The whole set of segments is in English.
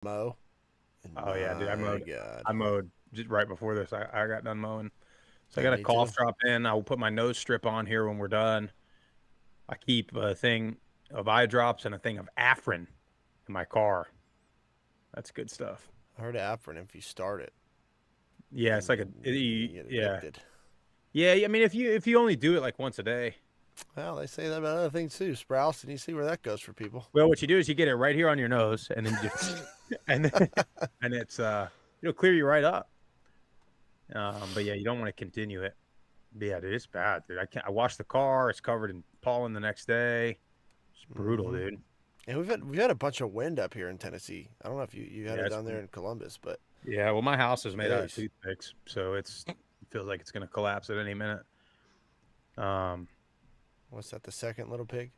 mow. Oh yeah, dude. My God. I mowed just right before this. I got done mowing. So I Yeah, got a me too. cough drop in. I will put my nose strip on here when we're done. I keep a thing of eye drops and a thing of Afrin in my car. That's good stuff. I heard Afrin, if you start it, Yeah, it's then like you get yeah. addicted. Yeah, I mean if you only do it like once a day. Well, they say that about other things too, Sprouse, and you see where that goes for people. Well, what you do is you get it right here on your nose and then you just and then, and it's it'll clear you right up. But yeah, you don't want to continue it. But yeah, dude, it's bad, dude. I can't. I washed the car. It's covered in pollen the next day. It's brutal, Mm-hmm. dude. And we've had a bunch of wind up here in Tennessee. I don't know if you had Yeah, it it's down there in Columbus, but yeah. Well, my house is made out of jeez. toothpicks, so it feels like it's gonna collapse at any minute. Um, What's that? The second little pig?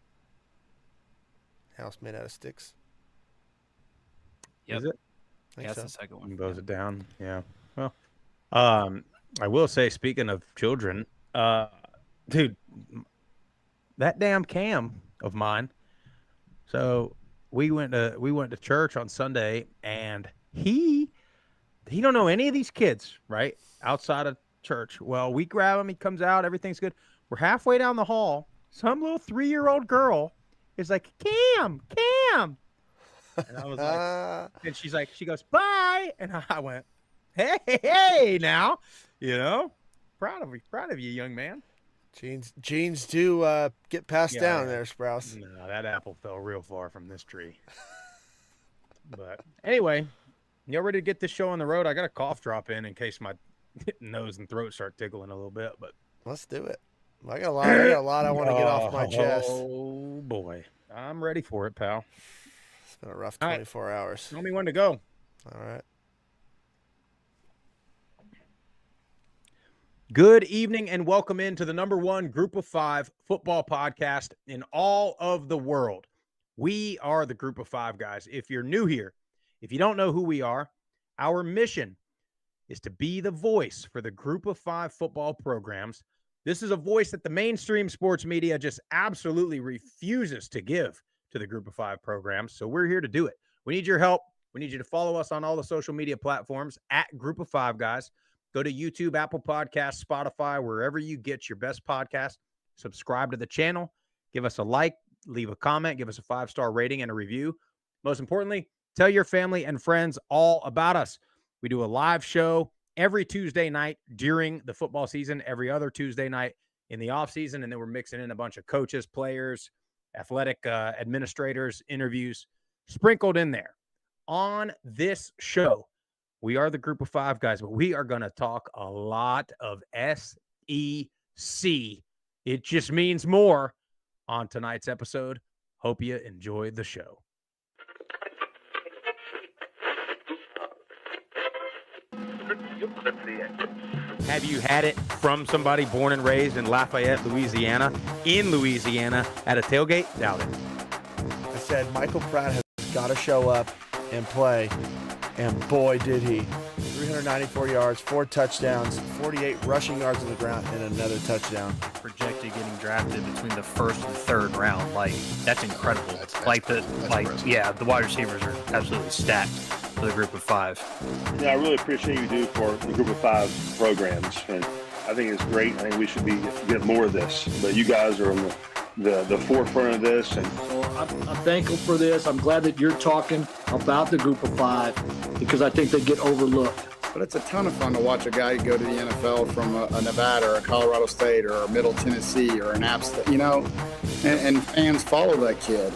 House made out of sticks. is Yep. it? I Yeah, think that's so. the second one. Blows Yeah. it down. Yeah. Well, um, I will say, speaking of children, dude, that damn Cam of mine. So we went to church on Sunday, and he don't know any of these kids, right? Outside of church. Well, we grab him, he comes out, everything's good. We're halfway down the hall. Some little 3-year-old girl is like, Cam, Cam. And I was like, and she's like, she goes, bye. And I went, hey, now, proud of you, young man. Genes do get passed down Yeah. there, Sprouse. No, that apple fell real far from this tree. But anyway, y'all ready to get this show on the road? I got a cough drop in case my nose and throat start tickling a little bit. But Let's do it. I got a lot I want to get off my chest. Oh boy, I'm ready for it, pal. It's been a rough All right. 24 hours. Tell me when to go. All right. Good evening and welcome into the #1 Group of 5 football podcast in all of the world. We are the Group of 5 guys. If you're new here, if you don't know who we are, our mission is to be the voice for the Group of 5 football programs. This is a voice that the mainstream sports media just absolutely refuses to give to the Group of 5 programs. So we're here to do it. We need your help. We need you to follow us on all the social media platforms at Group of 5 Guys. Go to YouTube, Apple Podcasts, Spotify, wherever you get your best podcast. Subscribe to the channel. Give us a like, leave a comment, give us a 5-star rating and a review. Most importantly, tell your family and friends all about us. We do a live show every Tuesday night during the football season, every other Tuesday night in the off season, and then we're mixing in a bunch of coaches, players, athletic administrators, interviews sprinkled in there. On this show, we are the Group of 5 guys, but we are going to talk a lot of SEC. It just means more on tonight's episode. Hope you enjoy the show. Have you had it from somebody born and raised in Lafayette, Louisiana, at a tailgate? Doubt it. I said Michael Pratt has got to show up and play, and boy did he. 394 yards, 4 touchdowns, 48 rushing yards on the ground, and another touchdown. Projected getting drafted between the first and third round. Like, that's incredible. That's The wide receivers are absolutely stacked for the Group of 5. Yeah, I really appreciate you do for the Group of 5 programs, and I think it's great. I think we should get more of this. But you guys are on the forefront of this, and So I'm thankful for this. I'm glad that you're talking about the Group of 5 because I think they get overlooked. But it's a ton of fun to watch a guy go to the NFL from a Nevada or a Colorado State or a Middle Tennessee or an App State, and fans follow that kid.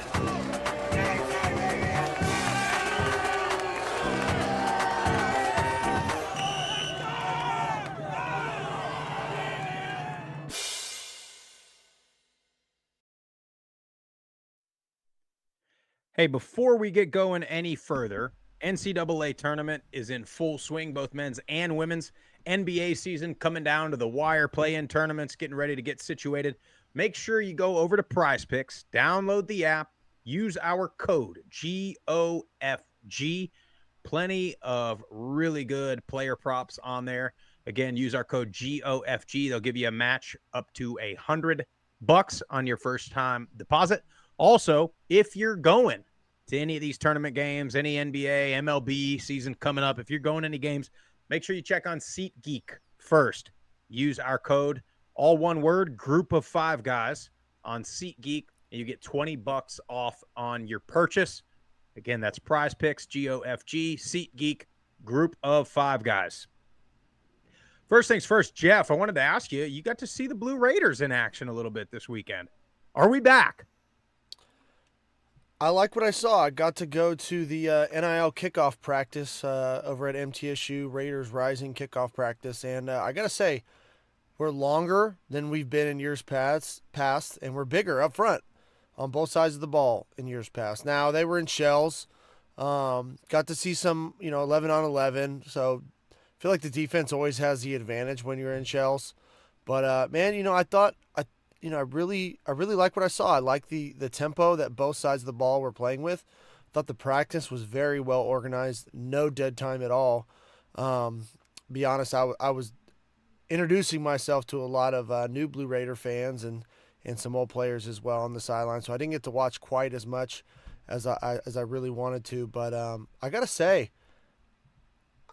Hey, before we get going any further, NCAA tournament is in full swing, both men's and women's. NBA season coming down to the wire, play-in tournaments, getting ready to get situated. Make sure you go over to Prize Picks, download the app, use our code GOFG. Plenty of really good player props on there. Again, use our code GOFG. They'll give you a match up to $100 on your first time deposit. Also, if you're going to any of these tournament games, any NBA, MLB season coming up, if you're going to any games, make sure you check on SeatGeek first. Use our code, all one word, group of 5 guys on SeatGeek, and you get $20 off on your purchase. Again, that's Prize Picks, GOFG, SeatGeek, group of 5 guys. First things first, Jeff, I wanted to ask you, you got to see the Blue Raiders in action a little bit this weekend. Are we back? I like what I saw. I got to go to the NIL kickoff practice over at MTSU, Raiders Rising kickoff practice. And I got to say, we're longer than we've been in years past, and we're bigger up front on both sides of the ball in years past. Now, they were in shells. Got to see some, 11 on 11. So I feel like the defense always has the advantage when you're in shells. But, man, I really like what I saw. I like the tempo that both sides of the ball were playing with. Thought the practice was very well organized. No dead time at all. Be honest, I was introducing myself to a lot of new Blue Raider fans and some old players as well on the sideline. So I didn't get to watch quite as much as I really wanted to. But I got to say,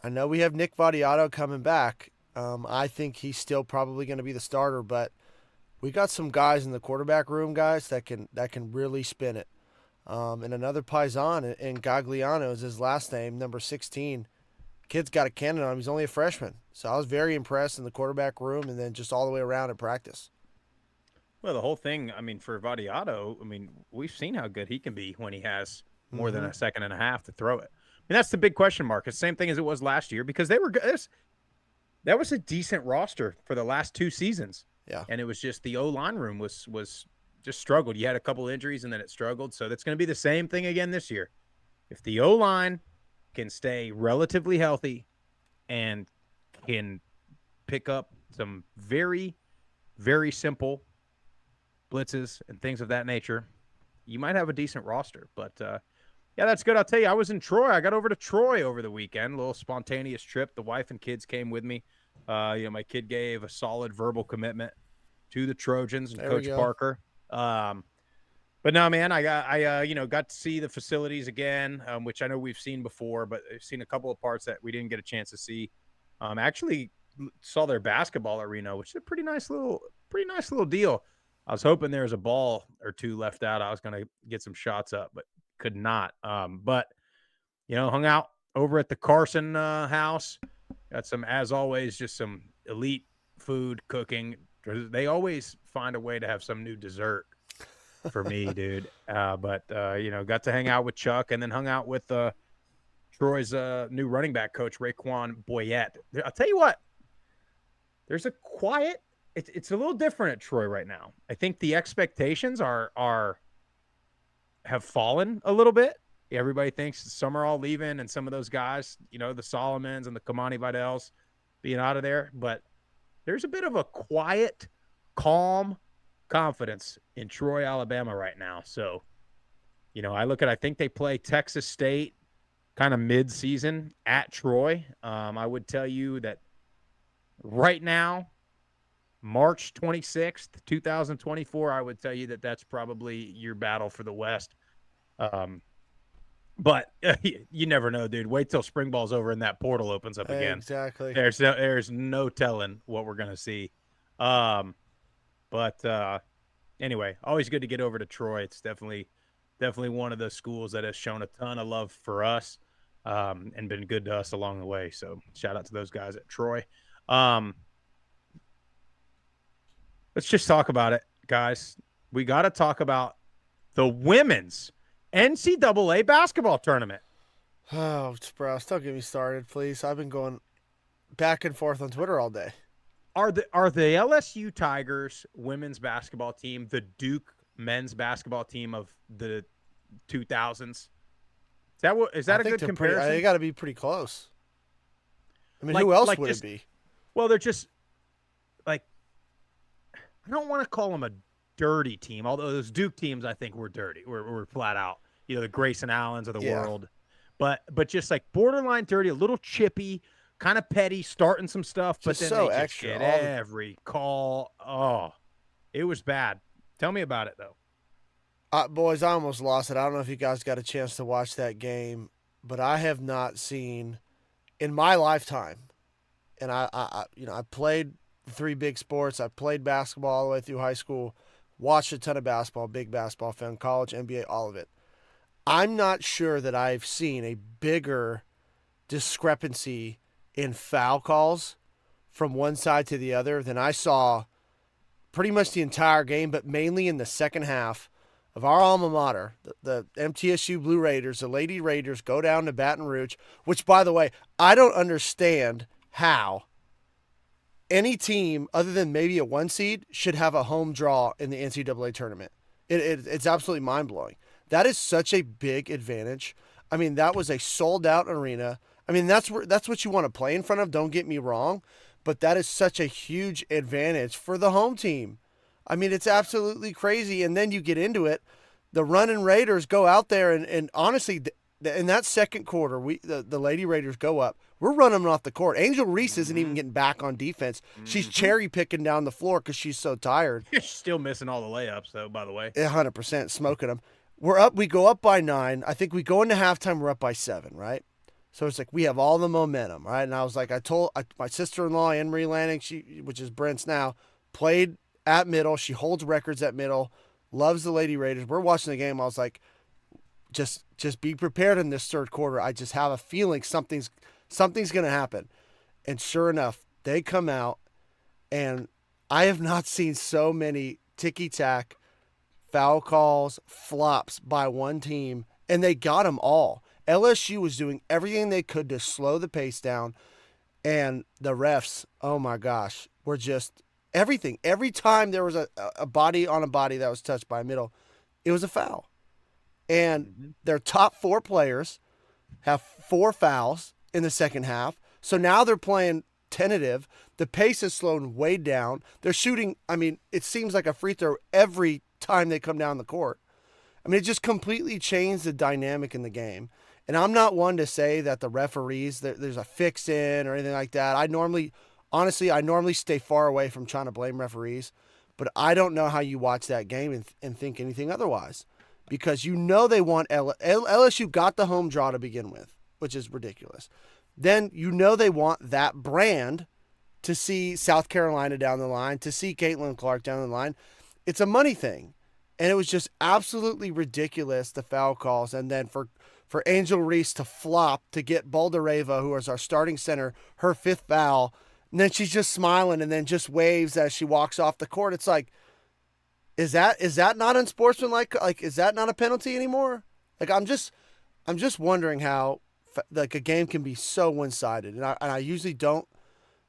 I know we have Nick Vadiato coming back. I think he's still probably going to be the starter, but we got some guys in the quarterback room, guys, that can really spin it. And another Paisan, and Gagliano is his last name, number 16. Kid's got a cannon on him. He's only a freshman. So I was very impressed in the quarterback room and then just all the way around in practice. Well, the whole thing, for Vadiato, we've seen how good he can be when he has more than a second and a half to throw it. That's the big question mark. It's the same thing as it was last year because they were good. That was a decent roster for the last 2 seasons. Yeah. And it was just the O-line room was just struggled. You had a couple injuries and then it struggled. So that's going to be the same thing again this year. If the O-line can stay relatively healthy and can pick up some very, very simple blitzes and things of that nature, you might have a decent roster. But, yeah, that's good. I'll tell you, I was in Troy. I got over to Troy over the weekend, a little spontaneous trip. The wife and kids came with me. My kid gave a solid verbal commitment to the Trojans and Coach Parker. But no, man, I got to see the facilities again, which I know we've seen before, but I've seen a couple of parts that we didn't get a chance to see. Actually saw their basketball arena, which is a pretty nice little deal. I was hoping there was a ball or two left out. I was going to get some shots up, but could not. But hung out over at the Carson house. Got some, as always, just some elite food cooking. They always find a way to have some new dessert for me, dude. But got to hang out with Chuck and then hung out with Troy's new running back coach, Raekwon Boyette. I'll tell you what, there's a quiet, it's a little different at Troy right now. I think the expectations have fallen a little bit. Everybody thinks some are all leaving and some of those guys, the Solomons and the Kamani Vidals being out of there. But there's a bit of a quiet, calm confidence in Troy, Alabama right now. So, I think they play Texas State kind of mid-season at Troy. I would tell you that right now, March 26th, 2024, I would tell you that that's probably your battle for the West. But you never know, dude. Wait till spring ball's over and that portal opens up again. Exactly. There's no telling what we're gonna see. But anyway, always good to get over to Troy. It's definitely one of the schools that has shown a ton of love for us, and been good to us along the way. So shout out to those guys at Troy. Let's just talk about it, guys. We got to talk about the women's NCAA basketball tournament. Oh, Sprouse, don't get me started, please. I've been going back and forth on Twitter all day. Are the LSU Tigers women's basketball team the Duke men's basketball team of the 2000s? Is that a good comparison? They got to be pretty close. I mean, who else would it be? Well, they're just I don't want to call them a dirty team, although those Duke teams I think were dirty. Were flat out, the Grayson Allens of the world, but just like borderline dirty, a little chippy, kind of petty, starting some stuff, but then so they just extra. get every call. Oh, it was bad. Tell me about it though. Boys, I almost lost it. I don't know if you guys got a chance to watch that game, but I have not seen in my lifetime. And I played the three big sports. I played basketball all the way through high school, watched a ton of basketball, big basketball fan, college, NBA, all of it. I'm not sure that I've seen a bigger discrepancy in foul calls from one side to the other than I saw pretty much the entire game, but mainly in the second half of our alma mater, the MTSU Blue Raiders. The Lady Raiders go down to Baton Rouge, which, by the way, I don't understand how any team other than maybe a 1 seed should have a home draw in the NCAA tournament. It's absolutely mind-blowing. That is such a big advantage. I mean, that was a sold-out arena. I mean, that's what you want to play in front of, don't get me wrong, but that is such a huge advantage for the home team. I mean, it's absolutely crazy. And then you get into it, the running Raiders go out there, and honestly, in that second quarter, the Lady Raiders go up. We're running them off the court. Angel Reese isn't even getting back on defense. She's cherry-picking down the floor because she's so tired. You're still missing all the layups, though, by the way. 100% smoking them. We're up. We go up by 9. I think we go into halftime, we're up by 7, right? So it's like we have all the momentum, right? And I was like, I told my sister-in-law, Anne Marie Lanning, which is Brent's now, played at middle. She holds records at middle, loves the Lady Raiders. We're watching the game. I was like, just be prepared in this third quarter. I just have a feeling something's going to happen. And sure enough, they come out, and I have not seen so many ticky-tack foul calls, flops by one team, and they got them all. LSU was doing everything they could to slow the pace down, and the refs, oh my gosh, were just everything. Every time there was a body on a body that was touched by a middle, it was a foul. And their top 4 players have 4 fouls in the second half. So now they're playing tentative. The pace has slowed way down. They're shooting, I mean, it seems like a free throw every time they come down the court. I mean, it just completely changed the dynamic in the game. And I'm not one to say that the referees, there's a fix-in or anything like that. I normally stay far away from trying to blame referees. But I don't know how you watch that game and think anything otherwise. Because you know they want LSU got the home draw to begin with, which is ridiculous. Then you know they want that brand to see South Carolina down the line, to see Caitlin Clark down the line. It's a money thing. And it was just absolutely ridiculous, the foul calls. And then for Angel Reese to flop to get Baldereva, who is our starting center, her 5th foul. And then she's just smiling and then just waves as she walks off the court. It's like, is that not unsportsmanlike? Like, is that not a penalty anymore? Like, I'm just wondering how like a game can be so one-sided. And I usually don't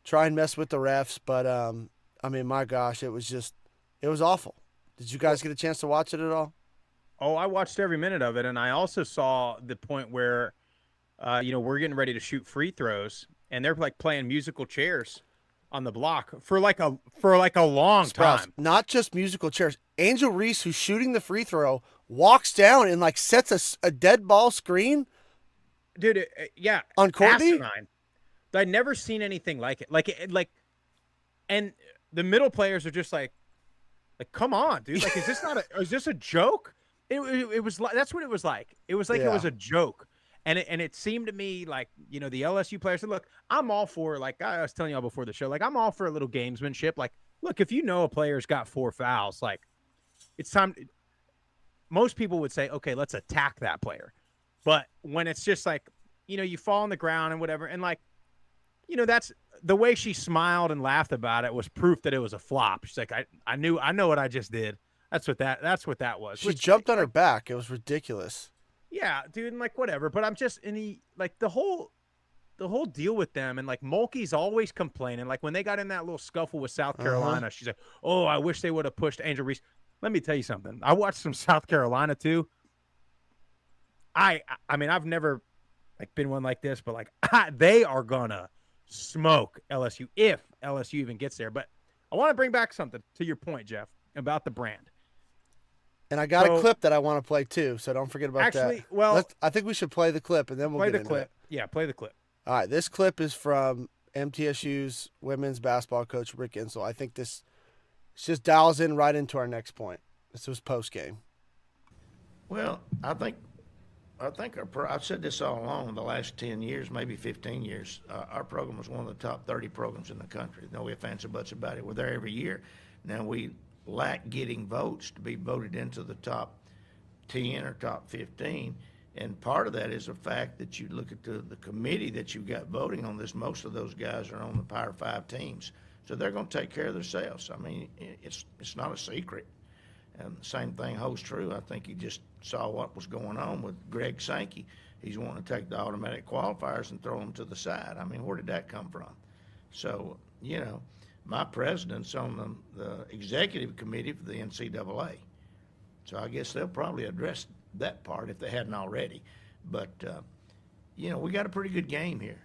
try and mess with the refs, but I mean, my gosh, it was awful. Did you guys get a chance to watch it at all? Oh, I watched every minute of it, and I also saw the point where, we're getting ready to shoot free throws, and they're like playing musical chairs on the block for like a long time. Not just musical chairs. Angel Reese, who's shooting the free throw, walks down and like sets a dead ball screen. Dude, yeah, on Courtney. I'd never seen anything like it. And the middle players are just like, come on, dude. Like, is this a joke? It was like, that's what it was like. It was like It was a joke. And it seemed to me like, the LSU players said, look, I'm all for, like I was telling y'all before the show, like, I'm all for a little gamesmanship. Like, look, if you know a player's got 4 fouls, like, it's time. Most people would say, okay, let's attack that player. But when it's just like, you fall on the ground and whatever, and like, that's the way she smiled and laughed about it was proof that it was a flop. She's like, I know what I just did. That's what that was. She jumped on her back. It was ridiculous. Yeah, dude, and like whatever. But I'm just the whole deal with them, and like Mulkey's always complaining. Like when they got in that little scuffle with South Carolina, she's like, "Oh, I wish they would have pushed Angel Reese." Let me tell you something. I watched some South Carolina too. I mean, I've never been one like this, but they are gonna smoke LSU if LSU even gets there. But I want to bring back something to your point, Jeff, about the brand. And I got a clip that I want to play too, so don't forget about that. Well, I think we should play the clip and then we'll get into it. Yeah, play the clip. All right, this clip is from MTSU's women's basketball coach Rick Insell. I think this just dials in right into our next point. This was post game. Well, I've said this all along, the last 10 years, maybe 15 years, our program was one of the top 30 programs in the country. No ifs, ands, or buts about it. We're there every year. Now, we lack getting votes to be voted into the top 10 or top 15. And part of that is the fact that you look at the committee that you've got voting on this, most of those guys are on the Power 5 teams. So they're going to take care of themselves. I mean, it's not a secret. And the same thing holds true. I think you just saw what was going on with Greg Sankey. He's wanting to take the automatic qualifiers and throw them to the side. I mean, where did that come from? So, my president's on the executive committee for the NCAA. So I guess they'll probably address that part if they hadn't already. But, we got a pretty good game here.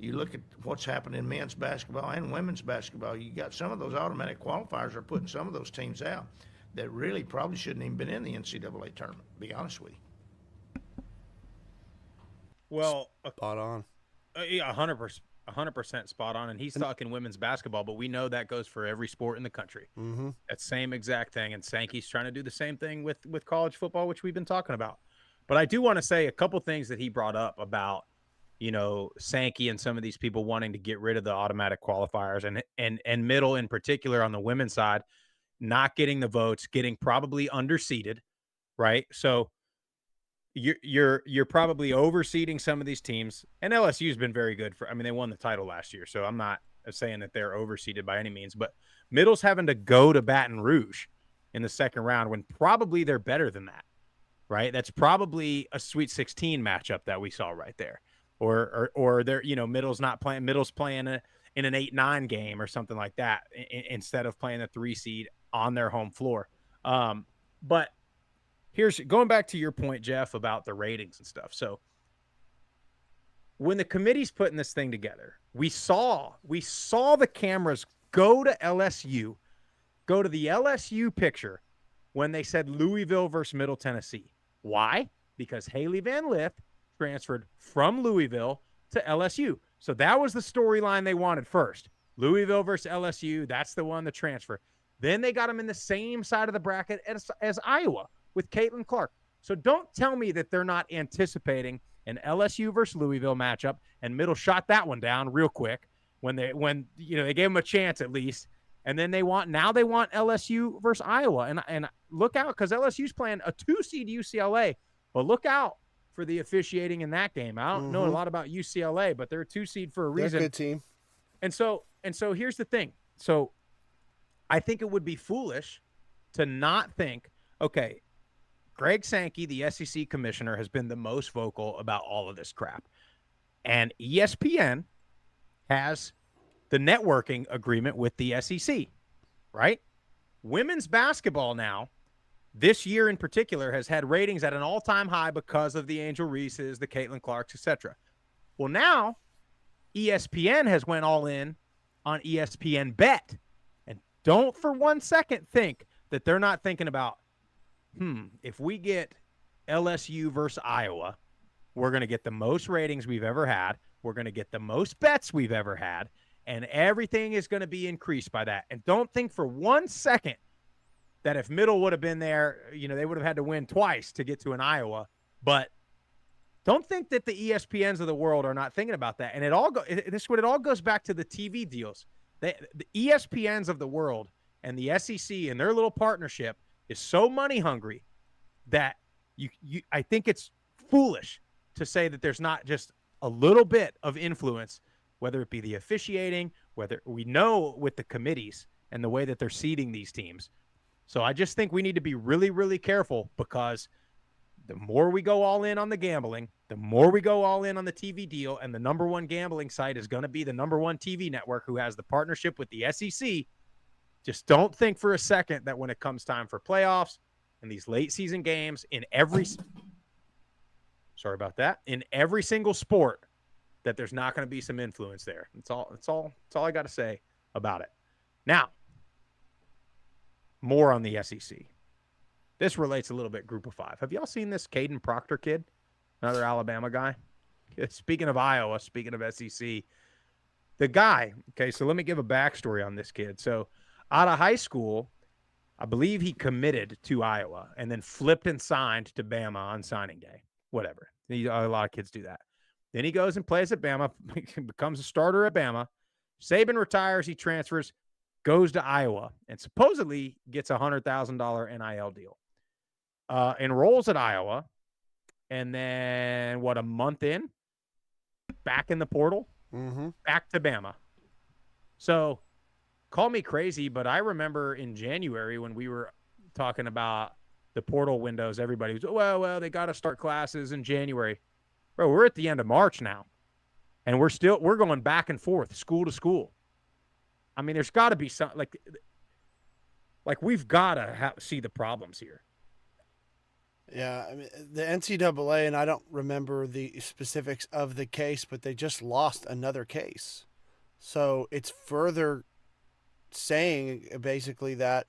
You look at what's happened in men's basketball and women's basketball. You got some of those automatic qualifiers are putting some of those teams out that really probably shouldn't even been in the NCAA tournament, to be honest with you. Well, Spot on. Yeah, 100% spot on. And he's talking women's basketball, but we know that goes for every sport in the country. Mm-hmm. That same exact thing. And Sankey's trying to do the same thing with college football, which we've been talking about. But I do want to say a couple things that he brought up about, Sankey and some of these people wanting to get rid of the automatic qualifiers and middle in particular on the women's side, not getting the votes, getting probably underseeded, right? So you're probably overseeding some of these teams, and LSU's been very good they won the title last year, so I'm not saying that they're overseeded by any means, but middle's having to go to Baton Rouge in the second round when probably they're better than that, right? That's probably a Sweet 16 matchup that we saw right there. Or they're, middle's playing in an 8-9 game or something like that instead of playing the 3 seed on their home floor. But here's going back to your point, Jeff, about the ratings and stuff. So when the committee's putting this thing together, we saw the cameras go to LSU, go to the LSU picture when they said Louisville versus Middle Tennessee. Why? Because Haley Van Lith transferred from Louisville to LSU. So that was the storyline they wanted first. Louisville versus LSU, that's the one, the transfer. Then they got him in the same side of the bracket as Iowa with Caitlin Clark. So don't tell me that they're not anticipating an LSU versus Louisville matchup, and Middle shot that one down real quick when they gave him a chance at least. And then they want LSU versus Iowa. And look out, because LSU's playing a 2-seed UCLA. But look out for the officiating in that game. I don't know a lot about UCLA, but they're a 2-seed for a reason. They're a good team. And so here's the thing. So I think it would be foolish to not think, okay, Greg Sankey, the SEC commissioner, has been the most vocal about all of this crap. And ESPN has the networking agreement with the SEC, right? Women's basketball now, this year in particular, has had ratings at an all-time high because of the Angel Reeses, the Caitlin Clarks, etc. Well, now ESPN has went all in on ESPN Bet. And don't for 1 second think that they're not thinking about, if we get LSU versus Iowa, we're going to get the most ratings we've ever had. We're going to get the most bets we've ever had. And everything is going to be increased by that. And don't think for 1 second that if Middle would have been there, they would have had to win twice to get to an Iowa. But don't think that the ESPNs of the world are not thinking about that. And it all goes back to the TV deals. The ESPNs of the world and the SEC and their little partnership is so money hungry that I think it's foolish to say that there's not just a little bit of influence, whether it be the officiating, whether we know with the committees and the way that they're seeding these teams. So I just think we need to be really, really careful, because the more we go all in on the gambling, the more we go all in on the TV deal, and the number one gambling site is going to be the number one TV network who has the partnership with the SEC. Just don't think for a second that when it comes time for playoffs and these late season games in every single sport, that there's not going to be some influence there. That's all I got to say about it. Now, more on the SEC. This relates a little bit Group of Five. Have y'all seen this Caden Proctor kid? Another Alabama guy. Speaking of Iowa, speaking of SEC, the guy, okay, so let me give a backstory on this kid. So out of high school, I believe he committed to Iowa and then flipped and signed to Bama on signing day. Whatever. A lot of kids do that. Then he goes and plays at Bama, becomes a starter at Bama. Saban retires. He transfers, goes to Iowa, and supposedly gets a $100,000 NIL deal. Enrolls at Iowa, and then, a month in, back in the portal, back to Bama. So, call me crazy, but I remember in January when we were talking about the portal windows, everybody was, well, they got to start classes in January. Bro, we're at the end of March now, and we're going back and forth, school to school. I mean, there's got to be some, like we've got to see the problems here. Yeah, I mean, the NCAA, and I don't remember the specifics of the case, but they just lost another case. So it's further saying basically that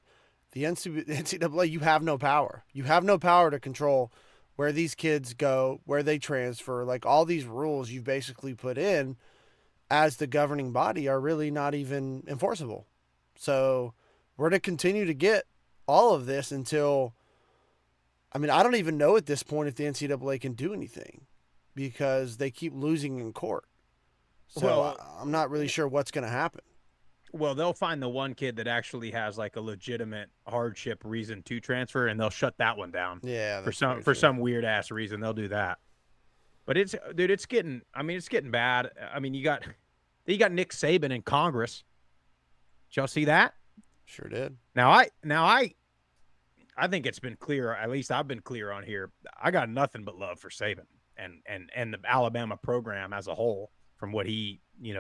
the NCAA, you have no power. You have no power to control where these kids go, where they transfer. Like, all these rules you've basically put in as the governing body are really not even enforceable. So we're to continue to get all of this until, I mean, I don't even know at this point if the NCAA can do anything because they keep losing in court. So I'm not really sure what's going to happen. Well, they'll find the one kid that actually has like a legitimate hardship reason to transfer, and they'll shut that one down. Yeah, for some weird ass reason, they'll do that. But it's getting bad. I mean, you got Nick Saban in Congress. Did y'all see that? Sure did. Now I think it's been clear. At least I've been clear on here. I got nothing but love for Saban and the Alabama program as a whole, from what he, I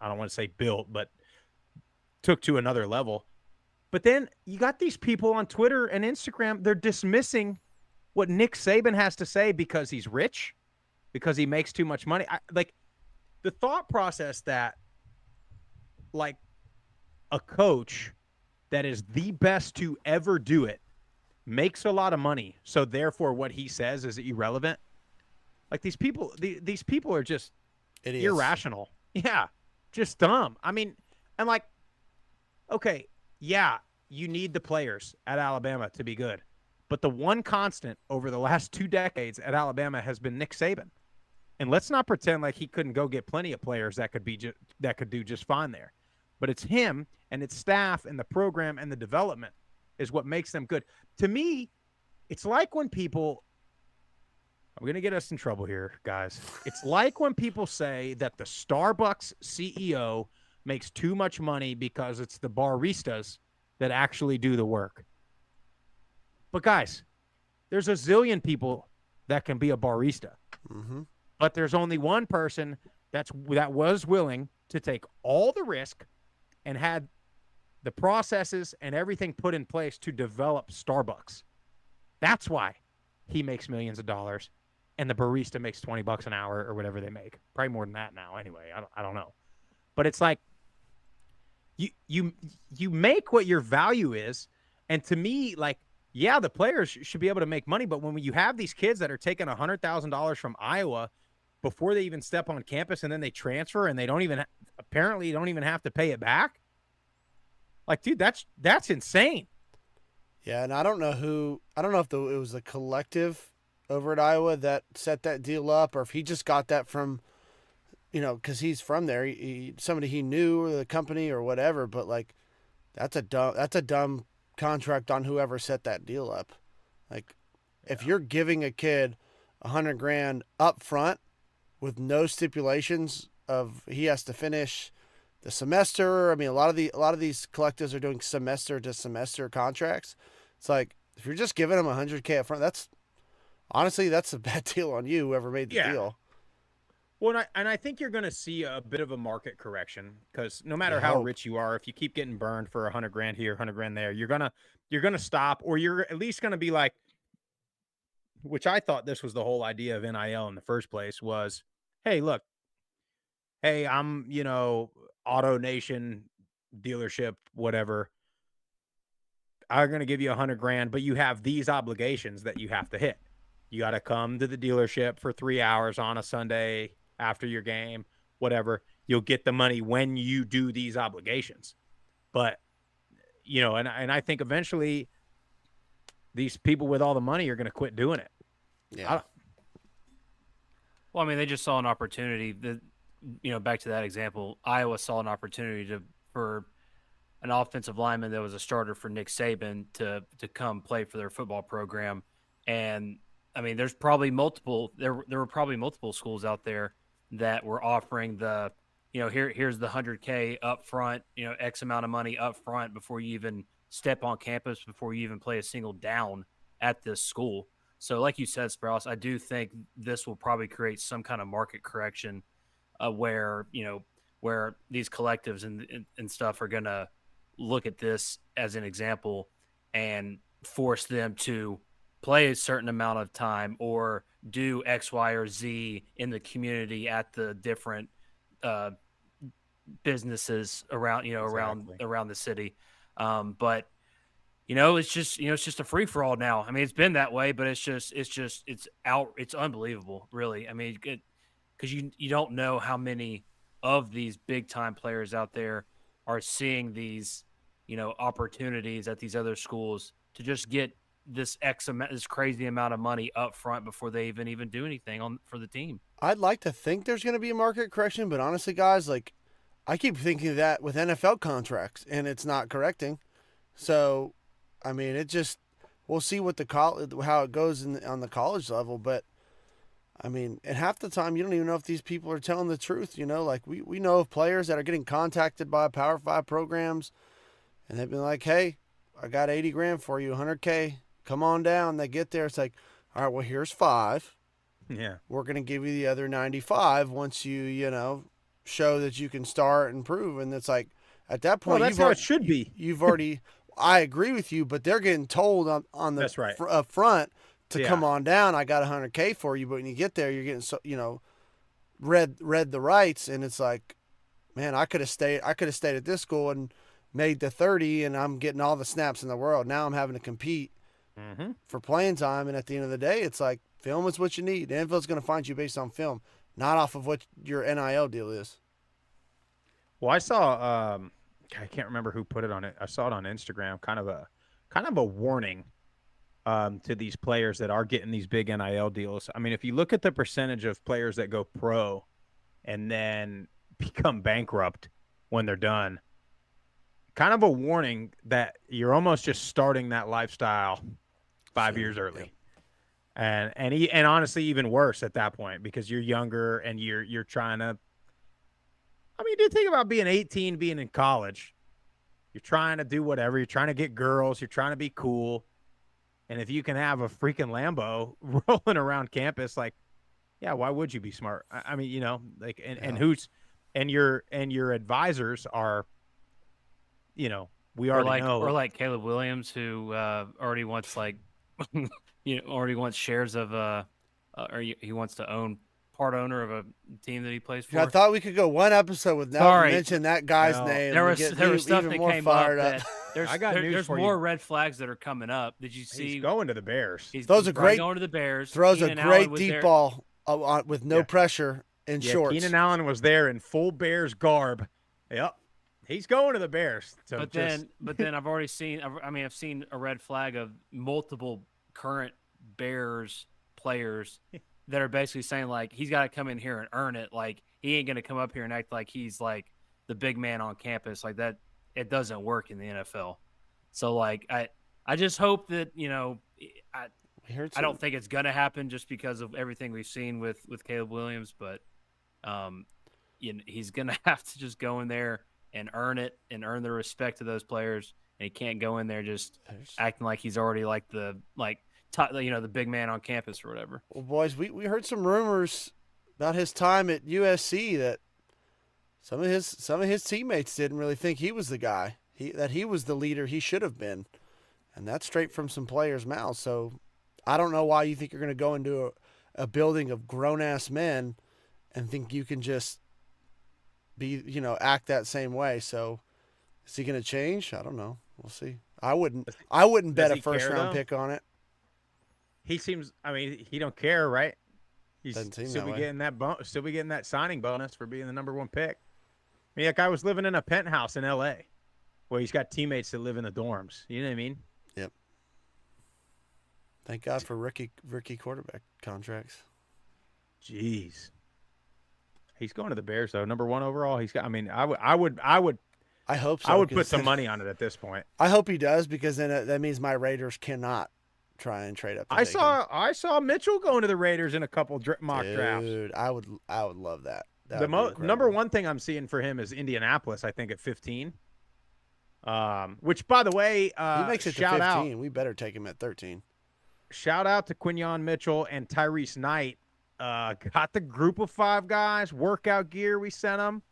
don't want to say built, but took to another level. But then you got these people on Twitter and Instagram, they're dismissing what Nick Saban has to say because he's rich, because he makes too much money. Like, the thought process that, like, a coach that is the best to ever do it makes a lot of money, so therefore what he says is irrelevant. Like, these people are just Idiots. Irrational. Yeah, just dumb. I mean, and like, okay, yeah, you need the players at Alabama to be good. But the one constant over the last 2 decades at Alabama has been Nick Saban. And let's not pretend like he couldn't go get plenty of players that could do just fine there. But it's him and its staff and the program and the development is what makes them good. To me, it's like when people – I'm going to get us in trouble here, guys. It's like when people say that the Starbucks CEO – makes too much money because it's the baristas that actually do the work. But guys, there's a zillion people that can be a barista. Mm-hmm. But there's only one person that was willing to take all the risk and had the processes and everything put in place to develop Starbucks. That's why he makes millions of dollars and the barista makes $20 an hour or whatever they make. Probably more than that now anyway. I don't know. But it's like, you make what your value is. And to me, like, yeah, the players should be able to make money. But when you have these kids that are taking $100,000 from Iowa before they even step on campus, and then they transfer and they don't even have to pay it back. Like, dude, that's insane. Yeah. And I don't know if it was the collective over at Iowa that set that deal up, or if he just got that from, because he's from there, somebody he knew, or the company or whatever. But like, that's a dumb contract on whoever set that deal up. Like, if you're giving a kid $100,000 up front with no stipulations of he has to finish the semester. I mean, a lot of these collectives are doing semester to semester contracts. It's like, if you're just giving them $100,000 up front, that's a bad deal on you, whoever made the deal. Well, and I think you're going to see a bit of a market correction, because no matter how rich you are, if you keep getting burned for $100,000 here, $100,000 there, you're gonna stop, or you're at least going to be like, which I thought this was the whole idea of NIL in the first place was, hey, look, hey, I'm Auto Nation dealership, whatever. I'm going to give you $100,000, but you have these obligations that you have to hit. You got to come to the dealership for 3 hours on a Sunday after your game, whatever. You'll get the money when you do these obligations. But, and I think eventually these people with all the money are going to quit doing it. Yeah. Well, I mean, they just saw an opportunity. Back to that example, Iowa saw an opportunity for an offensive lineman that was a starter for Nick Saban to come play for their football program. And I mean, there were probably multiple schools out there that were offering here's the $100K up front, X amount of money up front before you even step on campus, before you even play a single down at this school. So like you said, Sprouse, I do think this will probably create some kind of market correction where these collectives and stuff are going to look at this as an example and force them to play a certain amount of time or do X, Y, or Z in the community at the different businesses around, around the city. But it's just a free for all now. I mean, it's been that way, but it's unbelievable, really. I mean, because you don't know how many of these big time players out there are seeing these, opportunities at these other schools to just get this crazy amount of money up front before they even do anything for the team. I'd like to think there's going to be a market correction, but honestly, guys, like I keep thinking that with NFL contracts, and it's not correcting. So, I mean, we'll see what how it goes on the college level, but I mean, and half the time you don't even know if these people are telling the truth. Like we know of players that are getting contacted by Power 5 programs, and they've been like, "Hey, I got $80,000 for you, $100K. Come on down." They get there, it's like, "All right, well, here's 5. Yeah, we're gonna give you the other 95 once you show that you can start and prove." And it's like, at that point, that's how it should be. You've already. I agree with you, but they're getting told on the that's right. Up front to Yeah. come on down. I got $100K for you, but when you get there, you're getting read the rights, and it's like, man, I could have stayed at this school and made the 30, and I'm getting all the snaps in the world. Now I'm having to compete for playing time, and at the end of the day, it's like film is what you need. The NFL's going to find you based on film, not off of what your NIL deal is. Well, I saw I can't remember who put it on it. I saw it on Instagram. Kind of a warning to these players that are getting these big NIL deals. I mean, if you look at the percentage of players that go pro and then become bankrupt when they're done, kind of a warning that you're almost just starting that lifestyle 5 years early. Yeah. And honestly, even worse at that point, because you're younger and you're trying to. I mean, dude, think about being 18, being in college. You're trying to do whatever. You're trying to get girls. You're trying to be cool. And if you can have a freaking Lambo rolling around campus, like, yeah, why would you be smart? I mean, and your advisors are, we already know. Or like Caleb Williams, who already wants shares of or he wants to own part owner of a team that he plays for. I thought we could go one episode without mentioning that guy's name. There was stuff that came up. There's more red flags that are coming up. Did you see? He's going to the Bears. He's going to the Bears. Throws a great deep ball with no pressure in shorts. Keenan Allen was there in full Bears garb. Yep. He's going to the Bears. So but then I've already seen. I've seen a red flag of multiple current Bears players that are basically saying, like, he's got to come in here and earn it. Like, he ain't going to come up here and act like he's, like, the big man on campus. Like, that, it doesn't work in the NFL. So, like, I just hope that, I don't think it's going to happen just because of everything we've seen with Caleb Williams. But he's going to have to just go in there and earn it and earn the respect of those players. And he can't go in there just acting like he's already, like, the big man on campus or whatever. Well, boys, we heard some rumors about his time at USC that some of his teammates didn't really think he was the guy. That he was the leader he should have been, and that's straight from some players' mouths. So I don't know why you think you're going to go into a building of grown ass men and think you can just be act that same way. So is he going to change? I don't know. We'll see. I wouldn't bet a first round pick on it. He seems. I mean, he don't care, right? He's still be getting that signing bonus for being the number 1 pick. I mean, that guy was living in a penthouse in L.A. Well, he's got teammates that live in the dorms. You know what I mean? Yep. Thank God for rookie quarterback contracts. Jeez. He's going to the Bears though. Number 1 overall. He's got. I mean, I would. I hope so. I would put 'cause some money on it at this point. I hope he does, because then that means my Raiders cannot try and trade up. To I take him. I saw Mitchell going to the Raiders in a couple mock drafts. Dude, I would love that. That The would be number incredible. one thing I'm seeing for him is Indianapolis. I think at 15. Which, by the way, He makes it to shout 15. out. We better take him at 13. Shout out to Quinyon Mitchell and Tyrese Knight. Got the group of 5 guys, workout gear we sent them,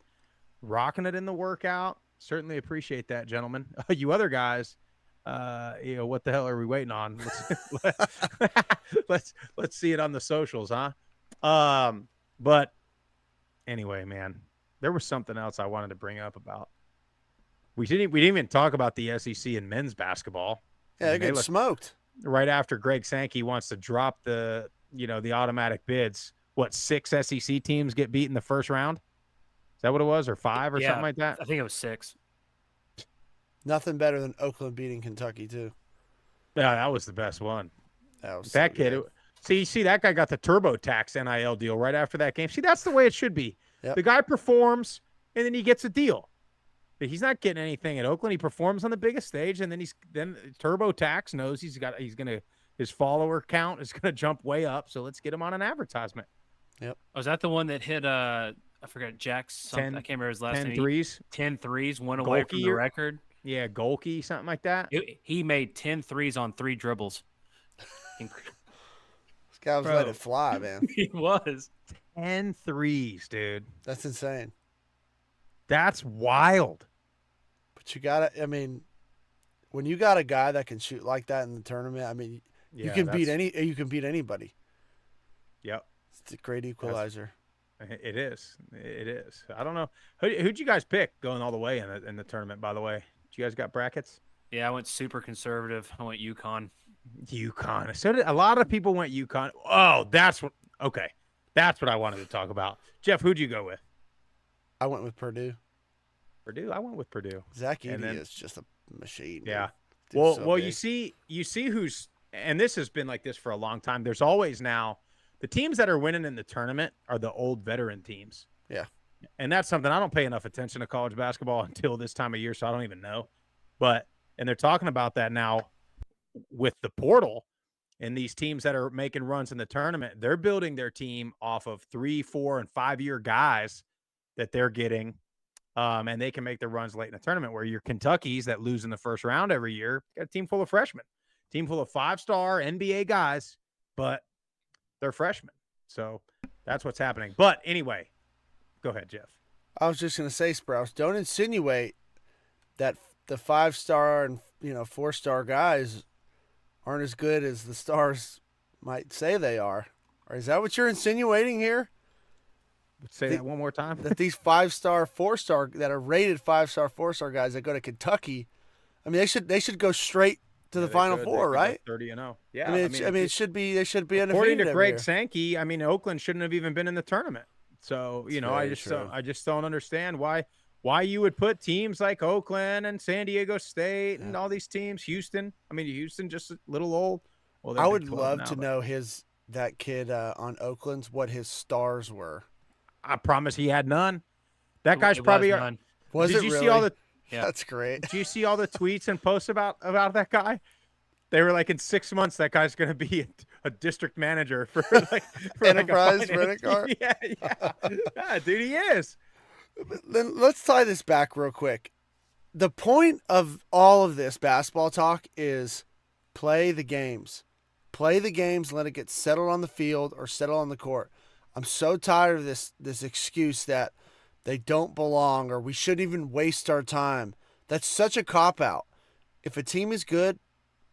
rocking it in the workout. Certainly appreciate that, gentlemen. You other guys, what the hell are we waiting on? Let's see it on the socials, huh? But anyway, man, there was something else I wanted to bring up about. We didn't even talk about the SEC and men's basketball. Yeah, they get smoked. Right after Greg Sankey wants to drop the automatic bids. What, 6 SEC teams get beat in the first round? Is that what it was, or 5 or something like that? I think it was 6. Nothing better than Oakland beating Kentucky too. Yeah, that was the best one. That was That so kid. good. See, that guy got the TurboTax NIL deal right after that game. See, that's the way it should be. Yep. The guy performs, and then he gets a deal. But he's not getting anything at Oakland. He performs on the biggest stage, and then TurboTax knows his follower count is gonna jump way up. So let's get him on an advertisement. Yep. Was that the one that hit? I forgot Jack's. I can't remember his last 10 name. threes. 10 threes, one away from the record. Yeah, Golke, something like that. He made 10 threes on 3 dribbles. This guy was letting it fly, man. He was. 10 threes, dude. That's insane. That's wild. But you gotta. I mean, when you got a guy that can shoot like that in the tournament, I mean, you can beat anybody. Yep. It's a great equalizer. It is. It is. I don't know. Who'd you guys pick going all the way in the tournament, by the way? You guys got brackets? Yeah, I went super conservative. I went UConn. UConn. So a lot of people went UConn. Oh, that's what I wanted to talk about. Jeff, who'd you go with? I went with Purdue. Purdue? I went with Purdue. Zach Edey is just a machine. Yeah. Dude, Well, you see who's, and this has been like this for a long time. There's always now the teams that are winning in the tournament are the old veteran teams. Yeah. And that's something I don't pay enough attention to college basketball until this time of year, so I don't even know. And they're talking about that now with the portal and these teams that are making runs in the tournament. They're building their team off of 3, 4, and 5-year guys that they're getting, and they can make the runs late in the tournament. Where your Kentuckys that lose in the first round every year got a team full of freshmen, team full of 5-star NBA guys, but they're freshmen. So that's what's happening. But anyway, go ahead, Jeff. I was just gonna say, Sprouse, don't insinuate that the 5-star and 4-star guys aren't as good as the stars might say they are. Or is that what you're insinuating here? Say that one more time. That these 5-star, 4-star that are rated 5-star, 4-star guys that go to Kentucky, I mean, they should go straight to the Final Four, right? 30-0. Yeah. I mean, it should be. They should be according undefeated to Greg every Sankey. I mean, Oakland shouldn't have even been in the tournament. So I just don't understand why you would put teams like Oakland and San Diego State and all these teams. Houston. I mean, Houston just a little old. Well, I would love to know that kid on Oakland's what his stars were. I promise he had none. That guy's probably none. Was did it you really? See all the? Yeah. That's great. Did you see all the tweets and posts about that guy? They were like, in 6 months, that guy's going to be a district manager for Enterprise Rent a Car. Yeah, dude, he is. Then let's tie this back real quick. The point of all of this basketball talk is play the games. Play the games, let it get settled on the field or settled on the court. I'm so tired of this excuse that they don't belong or we shouldn't even waste our time. That's such a cop-out. If a team is good,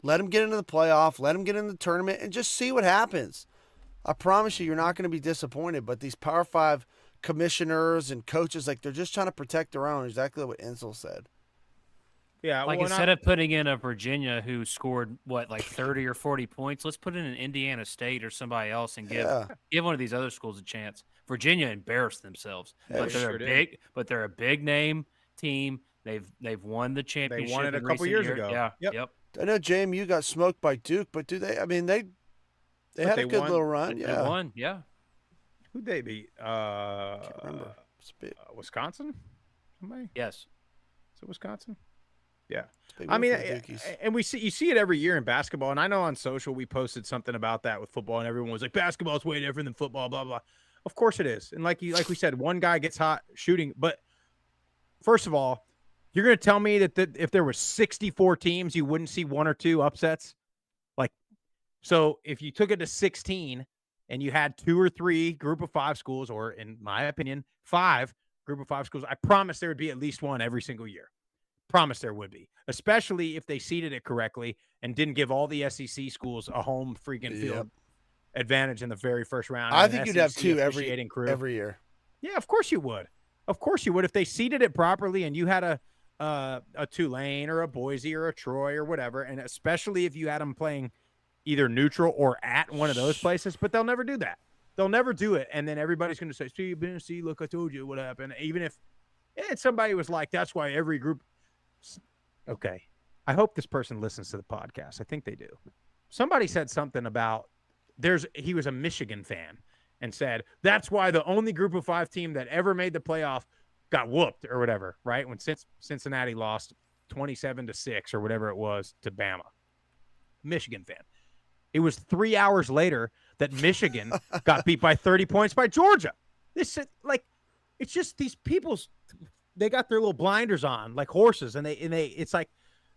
let them get into the playoff, let them get in the tournament, and just see what happens. I promise you're not going to be disappointed, but these Power 5 commissioners and coaches, they're just trying to protect their own, exactly what Insel said. Yeah, instead of putting in a Virginia who scored 30 or 40 points, let's put in an Indiana State or somebody else and give one of these other schools a chance. Virginia embarrassed themselves, but they're a big name team They've won the championship. won it a in couple recent years years. ago. Yeah. Yep. Yep. I know JMU got smoked by Duke, but do they? I mean, they But had they a good won. little run. They Yeah, won. Yeah. Who'd they beat? can't remember. It's a big, Wisconsin? Somebody? Yes. Is it Wisconsin? Yeah. it's a big I win mean, for the Dukies. and you see it every year in basketball. And I know on social we posted something about that with football, and everyone was like, "Basketball's way different than football." Blah blah. Of course it is. And like we said, one guy gets hot shooting. But first of all, you're going to tell me that if there was 64 teams, you wouldn't see one or two upsets. Like, so if you took it to 16 and you had 2 or 3 group of 5 schools, or in my opinion, 5 group of 5 schools, I promise there would be at least one every single year. Promise there would be, especially if they seeded it correctly and didn't give all the SEC schools a home freaking field advantage in the very first round. I and think an you'd have SEC 2 officiating crew. every year. Yeah, of course you would. Of course you would. If they seeded it properly and you had a Tulane or a Boise or a Troy or whatever, and especially if you had them playing either neutral or at one of those places, but they'll never do that. They'll never do it. And then everybody's going to say, see, look, I told you what happened. Even if somebody was like, that's why every group. Okay. I hope this person listens to the podcast. I think they do. Somebody said something about he was a Michigan fan and said, that's why the only group of 5 team that ever made the playoff got whooped or whatever, right? When Cincinnati lost 27-6 or whatever it was to Bama. Michigan fan. It was 3 hours later that Michigan got beat by 30 points by Georgia. This is like, it's just these people's, they got their little blinders on like horses, and it's like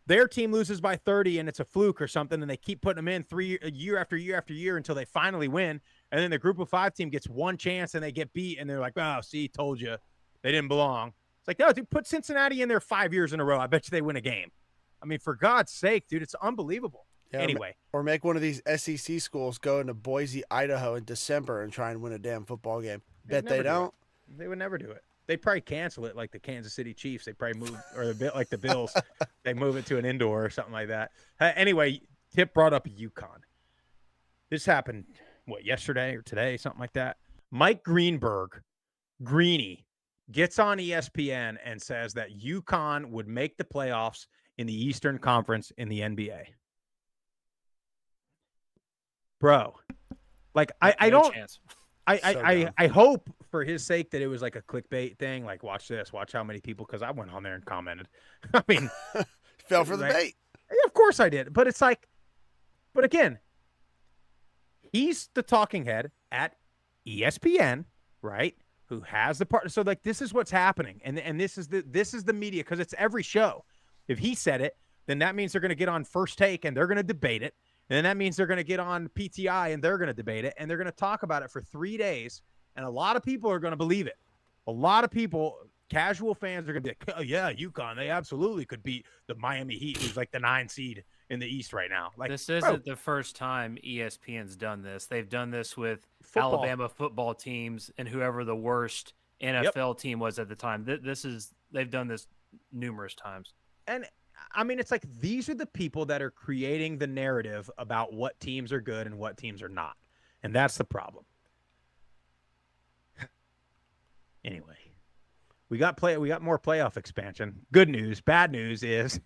their team loses by 30 and it's a fluke or something, and they keep putting them in year after year after year until they finally win. And then the group of 5 team gets one chance and they get beat, and they're like, oh, see, told you they didn't belong. It's like, no, dude, put Cincinnati in there 5 years in a row. I bet you they win a game. I mean, for God's sake, dude, it's unbelievable. Yeah, anyway. Or make one of these SEC schools go into Boise, Idaho in December and try and win a damn football game. Bet they don't. They would never do it. They'd probably cancel it like the Kansas City Chiefs. They probably move, or a bit like the Bills. They move it to an indoor or something like that. Anyway, Tip brought up UConn. This happened, yesterday or today, something like that. Mike Greenberg, Greeny, gets on ESPN and says that UConn would make the playoffs in the Eastern Conference in the NBA. Bro, like I No don't. chance. I hope for his sake that it was like a clickbait thing. Like, watch this, watch how many people, because I went on there and commented. I mean, Fell for the right? bait. Yeah, of course I did. But it's like, but again, he's the talking head at ESPN, right? Who has the part. So like, this is what's happening. And this is the media, because it's every show. If he said it, then that means they're going to get on First Take and they're going to debate it. And then that means they're going to get on PTI and they're going to debate it, and they're going to talk about it for 3 days. And a lot of people are going to believe it. A lot of people, casual fans, are going to be like, oh, yeah, UConn, they absolutely could beat the Miami Heat, who's like the 9 seed in the East right now. Like, This isn't the first time ESPN's done this. They've done this with Alabama football teams and whoever the worst NFL team was at the time. They've done this numerous times. And I mean, it's like, these are the people that are creating the narrative about what teams are good and what teams are not. And that's the problem. Anyway, we got more playoff expansion. Good news. Bad news is,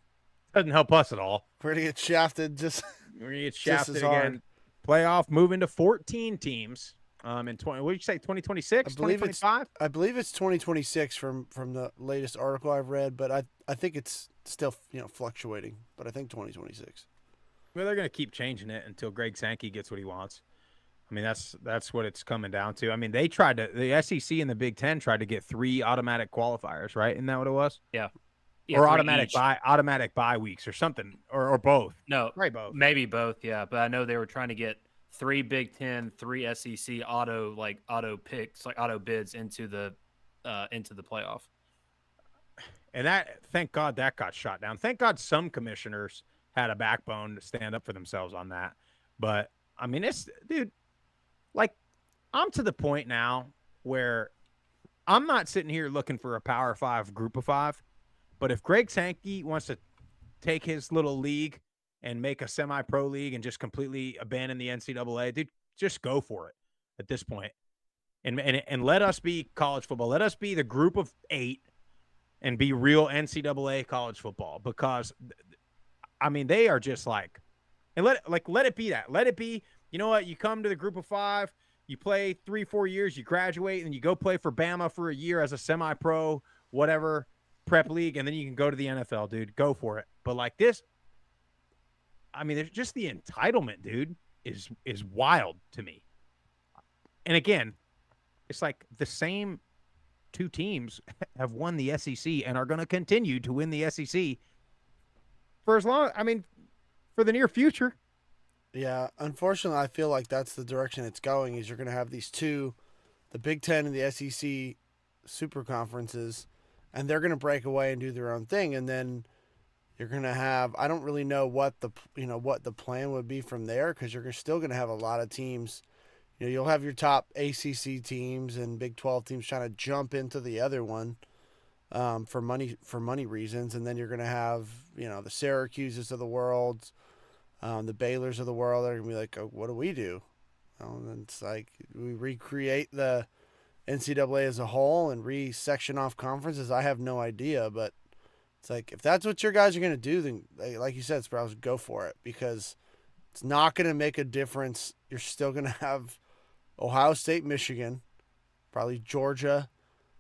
doesn't help us at all. We're going to get shafted We're going to get as shafted hard. again. Playoff moving to 14 teams in 20. What did you say, 2026, 2025? I believe it's 2026 from the latest article I've read, but I think it's still fluctuating, but I think 2026. Well, they're going to keep changing it until Greg Sankey gets what he wants. I mean, that's what it's coming down to. I mean, the SEC and the Big Ten tried to get 3 automatic qualifiers, right? Isn't that what it was? Yeah. Or 3 automatic bye weeks or something, or both. No, right, both. Maybe both. Yeah, but I know they were trying to get 3 Big Ten, 3 SEC auto picks, like auto bids into the playoff. And thank God that got shot down. Thank God some commissioners had a backbone to stand up for themselves on that. But I mean, dude, like, I'm to the point now where I'm not sitting here looking for a Power 5 group of 5. But if Greg Sankey wants to take his little league and make a semi-pro league and just completely abandon the NCAA, dude, just go for it at this point. And let us be college football. Let us be the group of 8 and be real NCAA college football, because I mean, they are just like, and let it be that. Let it be, you know what? You come to the group of 5, you play 3-4 years, you graduate, and you go play for Bama for a year as a semi-pro, whatever, prep league, and then you can go to the NFL, dude. Go for it. But like this, I mean, there's just the entitlement, dude, is wild to me. And again, it's like the same 2 teams have won the SEC and are going to continue to win the SEC for as long, I mean, for the near future. Yeah, unfortunately, I feel like that's the direction it's going. Is you're going to have these 2, the Big Ten and the SEC super conferences, and they're going to break away and do their own thing, and then you're going to have, I don't really know what the plan would be from there, because you're still going to have a lot of teams. You know, you'll have your top ACC teams and Big 12 teams trying to jump into the other one for money reasons, and then you're going to have, you know, the Syracuses of the world, the Baylors of the world. They're going to be like, oh, what do we do? And it's like we recreate the NCAA as a whole and re-section off conferences. I have no idea, but it's like, if that's what your guys are going to do, then, like you said, Sprouse, go for it, because it's not going to make a difference. You're still going to have Ohio State, Michigan, probably Georgia.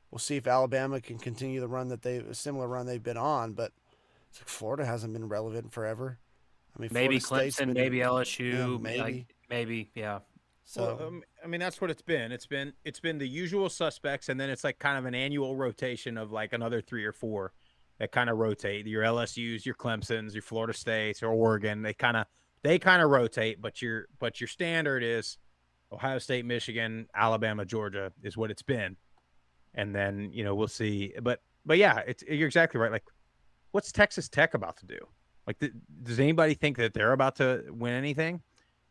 We'll see if Alabama can continue the run a similar run they've been on, but it's like Florida hasn't been relevant forever. I mean, Maybe Florida State's Clemson, maybe LSU, maybe. maybe, yeah. So, Well, I mean, that's what it's been. It's been the usual suspects, and then it's like kind of an annual rotation of like another 3 or 4 that kind of rotate. Your LSU's, your Clemson's, your Florida State's, or Oregon. They kind of rotate, but your standard is Ohio State, Michigan, Alabama, Georgia is what it's been. And then, you know, we'll see. But yeah, you're exactly right. Like, what's Texas Tech about to do? Like, does anybody think that they're about to win anything?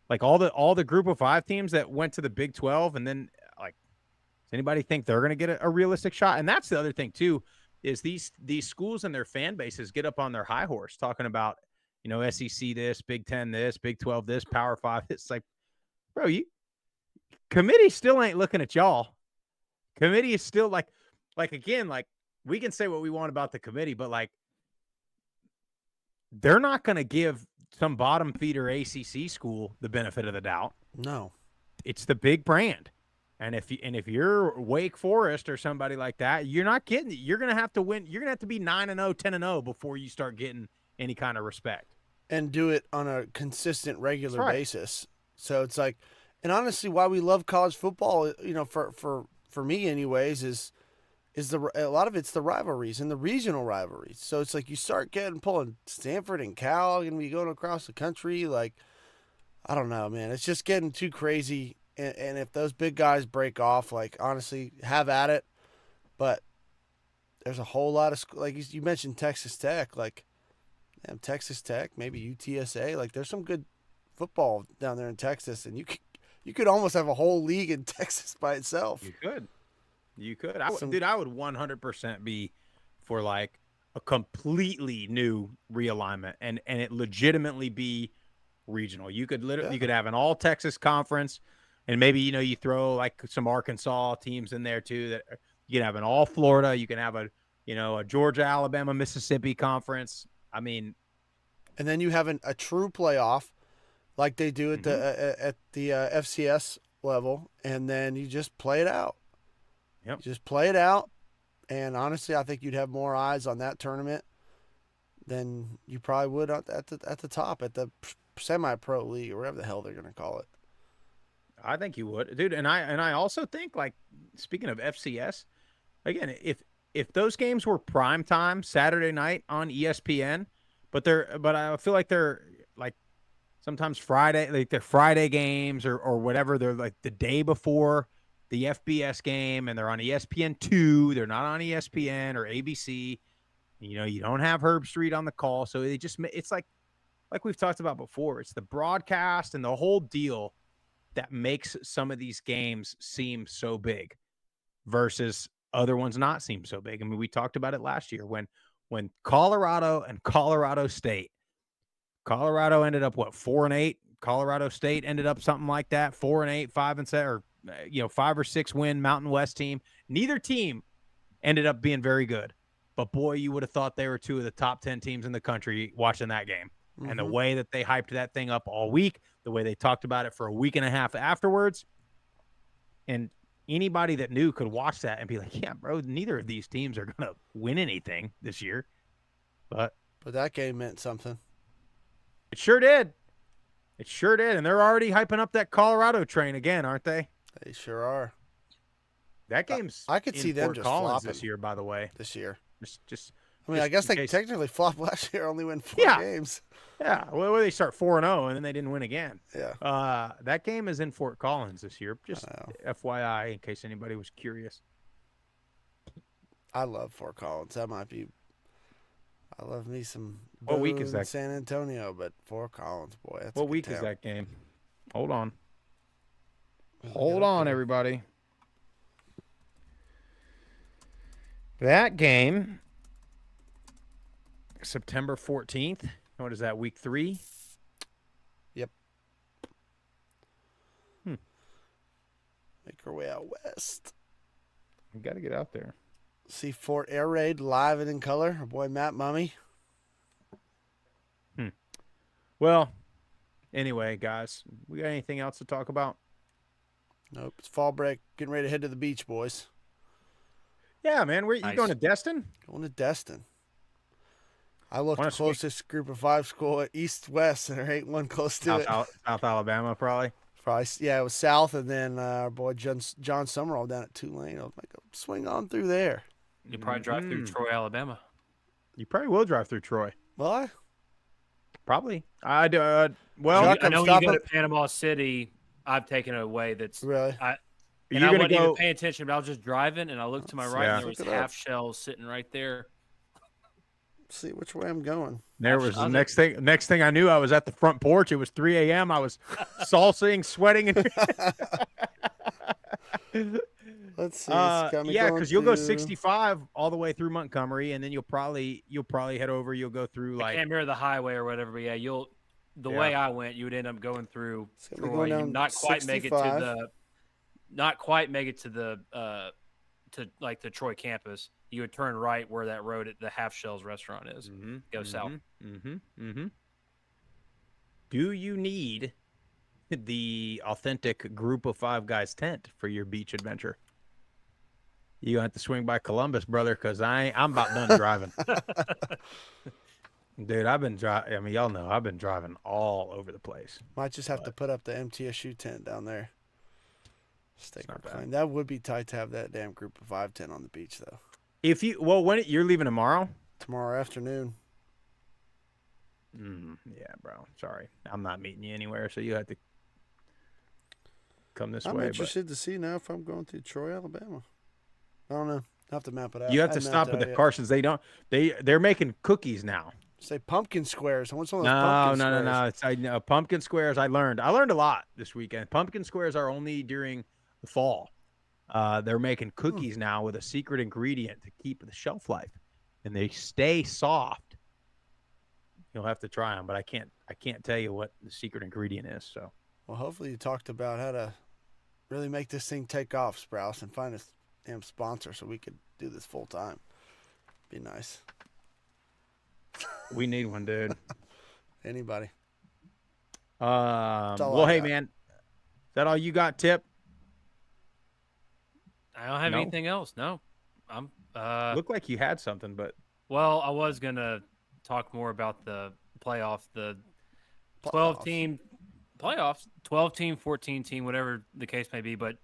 Like all the group of 5 teams that went to the Big 12, and then, like, does anybody think they're going to get a realistic shot? And that's the other thing too, is these schools and their fan bases get up on their high horse talking about, you know, SEC this, Big 10 this, Big 12 this, Power 5. It's like, bro, committee still ain't looking at y'all. Committee is still like again, like, we can say what we want about the committee, but like, they're not going to give some bottom feeder ACC school the benefit of the doubt. no. It's the big brand. And if you're Wake Forest or somebody like that, you're not getting it. You're going to have to win. You're going to have to be 9-0, 10-0 before you start getting any kind of respect. And do it on a consistent, regular That's right. basis. So it's like, and honestly, why we love college football, you know, for me anyways, is a lot of it's the rivalries and the regional rivalries. So it's like you start pulling Stanford and Cal and we going across the country. Like, I don't know, man. It's just getting too crazy. And if those big guys break off, like, honestly, have at it. But there's a whole lot of, like you mentioned, Texas Tech. Like, Texas Tech, maybe UTSA. Like, there's some good football down there in Texas, and you could almost have a whole league in Texas by itself. You could. I would 100% be for like a completely new realignment, and it legitimately be regional. You could you could have an all Texas conference, and maybe, you know, you throw like some Arkansas teams in there too. That you can have an all Florida. You can have a Georgia, Alabama, Mississippi conference. I mean, and then you have a true playoff, like they do at the FCS level, and then you just play it out. Yep. You just play it out, and honestly, I think you'd have more eyes on that tournament than you probably would at the top, at the semi-pro league or whatever the hell they're going to call it. I think you would, dude. And I also think, like, speaking of FCS, again, if those games were prime time Saturday night on ESPN, but I feel like they're like sometimes Friday, like they're Friday games or whatever. They're like the day before the FBS game, and they're on ESPN2. They're not on ESPN or ABC. You know, you don't have Herb Street on the call, so it's like we've talked about before. It's the broadcast and the whole deal that makes some of these games seem so big versus other ones not seem so big. I mean, we talked about it last year when Colorado and Colorado State. Colorado ended up 4-8. Colorado State ended up something like that, 4-8, 5-7, or 5 or 6 win Mountain West team. Neither team ended up being very good. but boy, you would have thought they were two of the top 10 teams in the country watching that game. And the way that they hyped that thing up all week, the way they talked about it for a week and a half afterwards, and anybody that knew could watch that and be like, yeah, bro, neither of these teams are going to win anything this year. But that game meant something. it sure did. It sure did. And they're already hyping up that Colorado train again, aren't they? They sure are. That game's I could see them Fort just Collins flopping this year, by the way. This year. Just I mean, I guess they technically flopped last year, only win 4 games. Yeah, well, they start 4-0, and then they didn't win again. Yeah. That game is in Fort Collins this year. Just FYI, in case anybody was curious. I love Fort Collins. That might be. I love me some. What week is that? San Antonio, but Fort Collins, boy. That's what a good week town. is that game? Hold on. Hold on, everybody. That game, September 14th. What is that, week 3? Yep. Make our way out west. We got to get out there. See Fort Air Raid live and in color. Our boy Matt Mummy. Well, anyway, guys, we got anything else to talk about? Nope. It's fall break. Getting ready to head to the beach, boys. Yeah, man. Where you going to Destin? Going to Destin. I looked the Wanna closest group of 5 school at east-west, and there ain't one close to it. South Alabama, probably. Yeah, it was south, and then our boy John Summerall down at Tulane. I was like, swing on through there. You probably drive through Troy, Alabama. You probably will drive through Troy. Will I? Probably. I do. Well, Chuck, I know I'm when you go stopping. to Panama City, I've taken it away. That's Really? I You're gonna wasn't go. even paying attention, but I was just driving, and I looked to my right, Yeah. and there was Look it half up. shells sitting right there. See which way I'm going. There was the next thing. Next thing I knew, I was at the front porch. It was 3 a.m. I was salsaing, sweating, and Let's see. It's got me yeah, going because you'll go to- 65 all the way through Montgomery, and then you'll probably head over. You'll go through I like can't remember the highway or whatever, but yeah, the way I went, you would end up going through It's got me Troy. going You down not quite make it to 65. the like the Troy campus. You would turn right where that road at the Half Shells restaurant is. Go south. Do you need the authentic Group of 5 guys tent for your beach adventure? You have to swing by Columbus, brother, because I'm about done driving. Dude, I've been driving. I mean, y'all know I've been driving all over the place. Might just have to put up the MTSU tent down there. Stake not or bad. claim. That would be tight to have that damn Group of 5 tent on the beach, though. When you're leaving tomorrow? Tomorrow afternoon. Yeah, bro. Sorry, I'm not meeting you anywhere, so you have to come this I'm way. interested to see now if I'm going through Troy, Alabama. I don't know. I'll have to map it out. You have I to haven't stop mapped at it the out yet. Carsons. They're making cookies now. Say pumpkin squares. I want some of those No. pumpkin squares. It's pumpkin squares. I learned a lot this weekend. Pumpkin squares are only during the fall. They're making cookies now with a secret ingredient to keep the shelf life, and they stay soft. You'll have to try them, but I can't tell you what the secret ingredient is. So, Well, hopefully you talked about how to really make this thing take off, Sprouse, and find a damn sponsor so we could do this full time. Be nice. we need one, dude. Anybody. Well, all I hey, got. man, is that all you got, Tip? I don't have No? anything else. No, I'm. Looked like you had something, but Well, I was gonna talk more about the playoff, the 12-team playoffs, 12-team, 14-team, whatever the case may be. But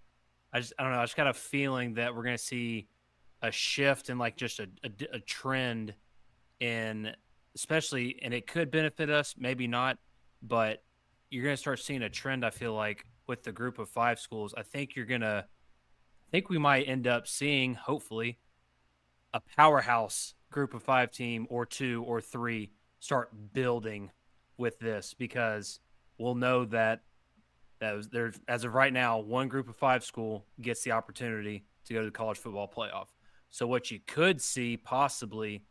I don't know. I just got a feeling that we're gonna see a shift in like just a trend in, especially, and it could benefit us, maybe not, but you're gonna start seeing a trend. I feel like with the Group of 5 schools, I think we might end up seeing, hopefully, a powerhouse Group of 5 team or 2 or 3 start building with this, because we'll know that there's, as of right now, one Group of 5 school gets the opportunity to go to the college football playoff. So what you could see possibly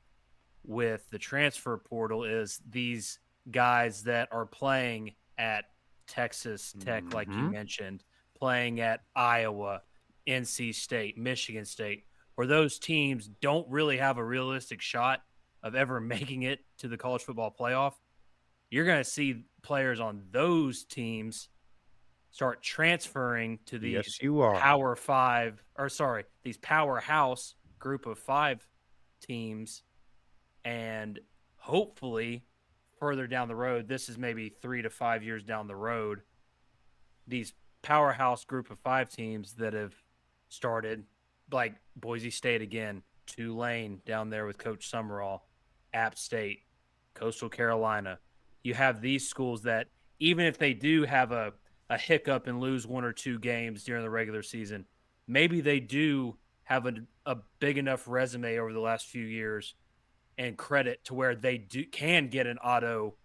with the transfer portal is these guys that are playing at Texas Tech, like you mentioned, playing at Iowa, NC State, Michigan State, where those teams don't really have a realistic shot of ever making it to the college football playoff, you're going to see players on those teams start transferring to these Yes, you are. these powerhouse group of 5 teams. And hopefully further down the road, this is maybe 3 to 5 years down the road, these powerhouse group of 5 teams that have started, like Boise State again, Tulane down there with Coach Summerall, App State, Coastal Carolina. You have these schools that even if they do have a hiccup and lose 1 or 2 games during the regular season, maybe they do have a big enough resume over the last few years and credit to where they can get an auto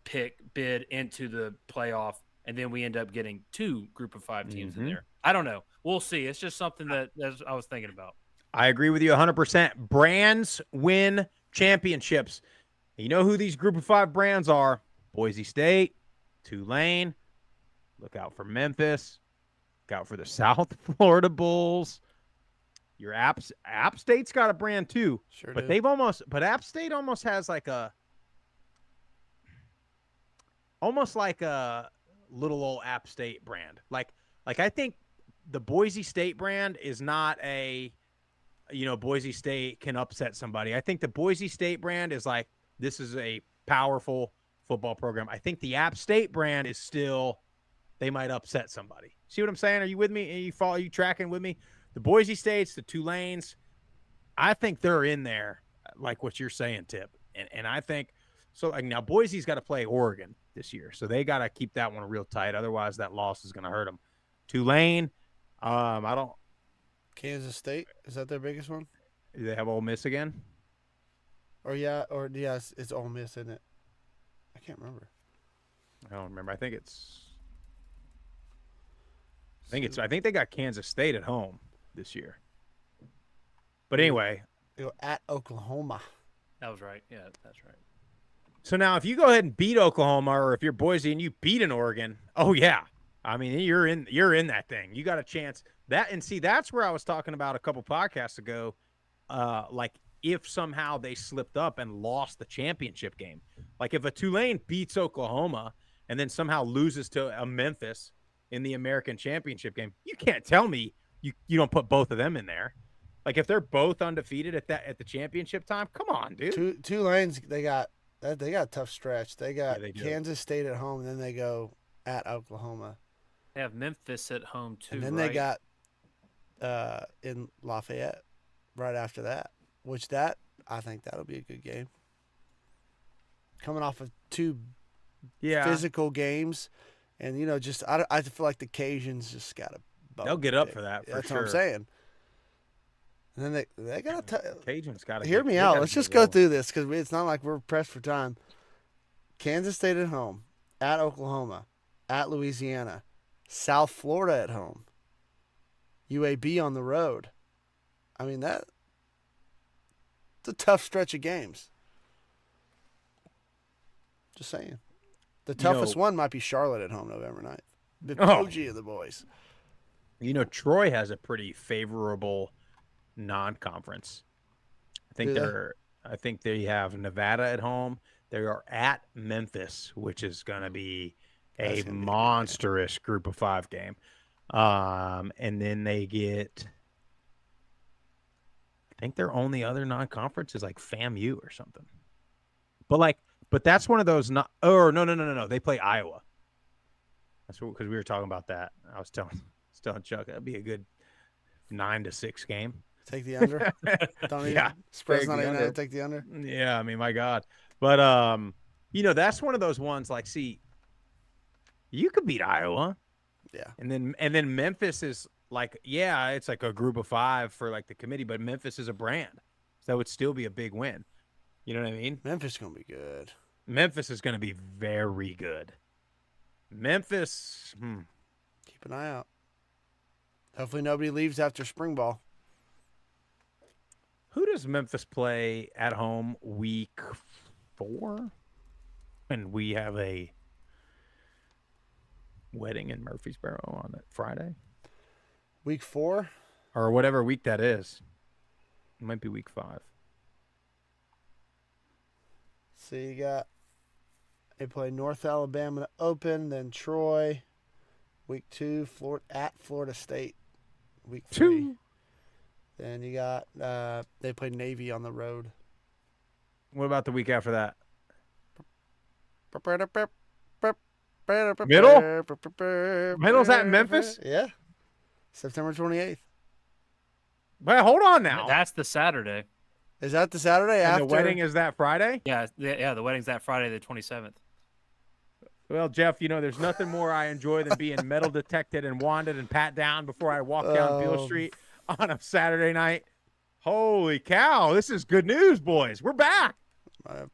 pick bid into the playoff, and then we end up getting 2 group of 5 teams in there. I don't know. We'll see. It's just something that I was thinking about. I agree with you 100%. Brands win championships. You know who these group of 5 brands are? Boise State, Tulane. Look out for Memphis. Look out for the South Florida Bulls. Your App State's got a brand too. Sure but do. But App State almost has like a little old App State brand. Like I think the Boise State brand is not a, Boise State can upset somebody. I think the Boise State brand is like, this is a powerful football program. I think the App State brand is still, they might upset somebody. See what I'm saying? Are you with me? Are you tracking with me? The Boise States, the Tulanes, I think they're in there, like what you're saying, Tip. And I think so. Like now, Boise's got to play Oregon this year, so they got to keep that one real tight. Otherwise, that loss is going to hurt them. Tulane, I don't. Kansas State, is that their biggest one? Do they have Ole Miss again? It's Ole Miss, isn't it? I can't remember. I don't remember. I think they got Kansas State at home this year. But anyway, They go at Oklahoma. That was right. Yeah, that's right. so now if you go ahead and beat Oklahoma, or if you're Boise and you beat an Oregon, oh yeah, I mean you're in that thing. You got a chance. That's where I was talking about a couple podcasts ago. Like if somehow they slipped up and lost the championship game, like if a Tulane beats Oklahoma and then somehow loses to a Memphis in the American Championship game, you can't tell me you don't put both of them in there. Like if they're both undefeated at the championship time, come on, dude. Tulane's they got a tough stretch. They got they do. Kansas State at home, and then they go at Oklahoma, They have Memphis at home too, and then right? they got in Lafayette right after that. I think that'll be a good game. Coming off of 2 physical games, and I feel like the Cajuns just got to. They'll get up for that. That's sure. what I'm saying. And then they got to. Cajuns got to Hear me out. Let's just go through this because it's not like we're pressed for time. Kansas State at home, at Oklahoma, at Louisiana, South Florida at home, UAB on the road. I mean, it's a tough stretch of games. Just saying. The toughest one might be Charlotte at home November 9th. The POG of the boys. Troy has a pretty favorable non-conference. I think they have Nevada at home. They are at Memphis, which is going to be a monstrous group of 5 game. And then they get, I think their only other non-conference is like FAMU or something. But that's one of those no. They play Iowa. That's because we were talking about that. I was telling Chuck that'd be a good 9-6 game. Take the under. Spread's not even going to take the under. Yeah, I mean, my God. But that's one of those ones. Like, see, you could beat Iowa. Yeah. And then Memphis is like, it's like a group of 5 for like the committee, but Memphis is a brand, so that would still be a big win. You know what I mean? Memphis is going to be good. Memphis is going to be very good. Memphis. Keep an eye out. Hopefully nobody leaves after spring ball. Who does Memphis play at home week 4? And we have a wedding in Murfreesboro on that Friday. Week 4? Or whatever week that is. It might be week 5. So you got they play North Alabama to open, then Troy. Week 2, at Florida State. Week 3. Then you got they play Navy on the road. What about the week after that? Middle? Middle's at Memphis? Yeah. September 28th. Well, hold on now. That's the Saturday. Is that the Saturday and after? the wedding is that Friday? Yeah, the wedding's that Friday, the 27th. Well, Jeff, there's nothing more I enjoy than being metal detected and wanded and pat down before I walk down Beale Street on a Saturday night. Holy cow. This is good news, boys. We're back.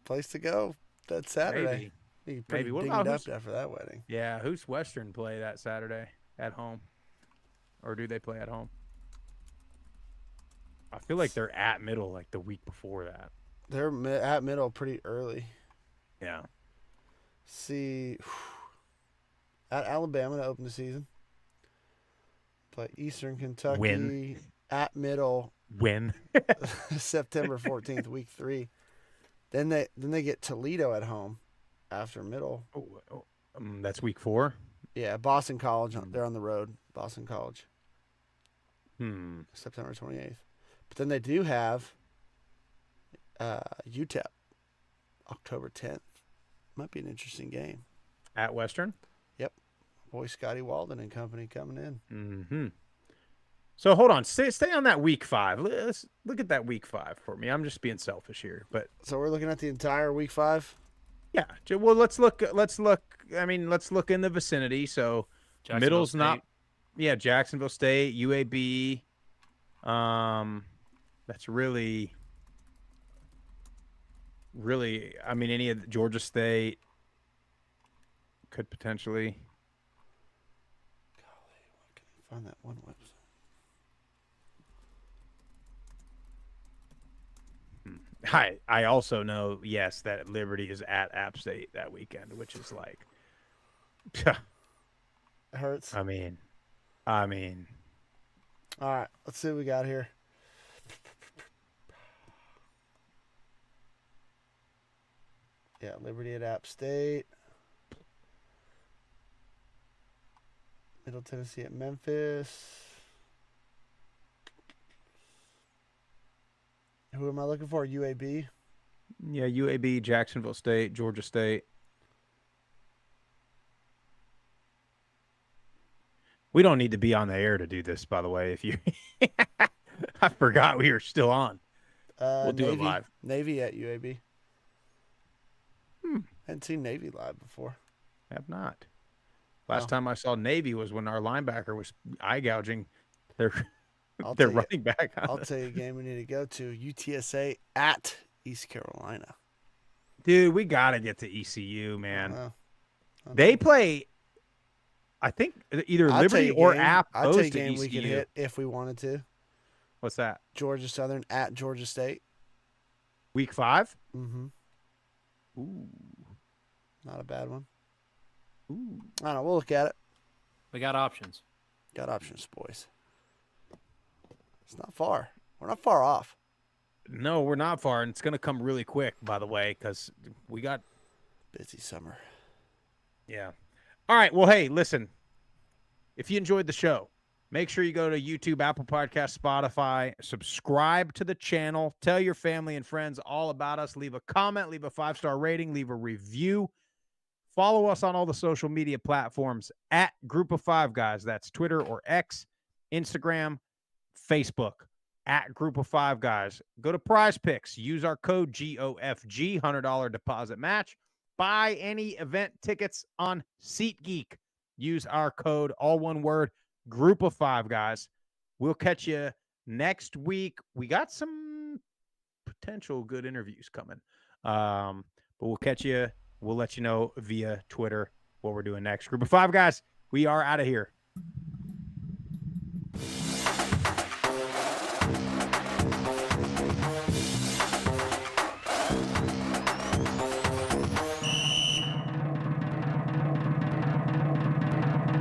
Place to go that Saturday. Maybe. What What about after that wedding? Yeah, who's Western play that Saturday at home? Or do they play at home? I feel like they're at Middle like the week before that. They're at Middle pretty early. Yeah. See, at Alabama to open the season. Play Eastern Kentucky. Win. At Middle. Win. September 14th, week 3. Then they get Toledo at home after Middle. That's week 4? Yeah, Boston College. They're on the road. Boston College. September 28th. But then they do have UTEP, October 10th. Might be an interesting game. At Western? Yep. Boy, Scotty Walden and company coming in. Mm-hmm. So hold on. Stay on that week 5. Let's look at that week 5 for me. I'm just being selfish here, but so we're looking at the entire week 5. Yeah. Well, let's look. I mean, let's look in the vicinity. So Middle's not. Yeah, Jacksonville State, UAB. That's really. I mean, any of Georgia State could potentially. Golly, why can I find that one website? I also know, yes, that Liberty is at App State that weekend, which is like, it hurts. I mean. All right, let's see what we got here. Yeah, Liberty at App State. Middle Tennessee at Memphis. Who am I looking for? UAB? Yeah, UAB, Jacksonville State, Georgia State. We don't need to be on the air to do this, by the way. If you, I forgot we were still on. We'll do it live. Navy at UAB. Hadn't seen Navy live before. Have not. Last time I saw Navy was when our linebacker was eye gouging their running back. I'll tell you a game we need to go to. UTSA at East Carolina. Dude, we got to get to ECU, man. I know. They play, I think, either Liberty or App. I'll tell you a game we could hit if we wanted to. What's that? Georgia Southern at Georgia State. Week 5? Mm-hmm. Ooh. Not a bad one. Ooh. I don't know. We'll look at it. We got options. Got options, boys. It's not far. We're not far off. No, we're not far, and it's going to come really quick, by the way, because we got busy summer. Yeah. All right. Well, hey, listen. If you enjoyed the show, make sure you go to YouTube, Apple Podcasts, Spotify, subscribe to the channel, tell your family and friends all about us, leave a comment, leave a 5-star rating, leave a review. Follow us on all the social media platforms at Group of Five Guys. That's Twitter or X, Instagram, Facebook, at Group of Five Guys. Go to Prize Picks. Use our code GOFG, $100 deposit match. Buy any event tickets on SeatGeek. Use our code, all one word, Group of Five Guys. We'll catch you next week. We got some potential good interviews coming. But we'll catch you. We'll let you know via Twitter what we're doing next. Group of Five Guys, we are out of here.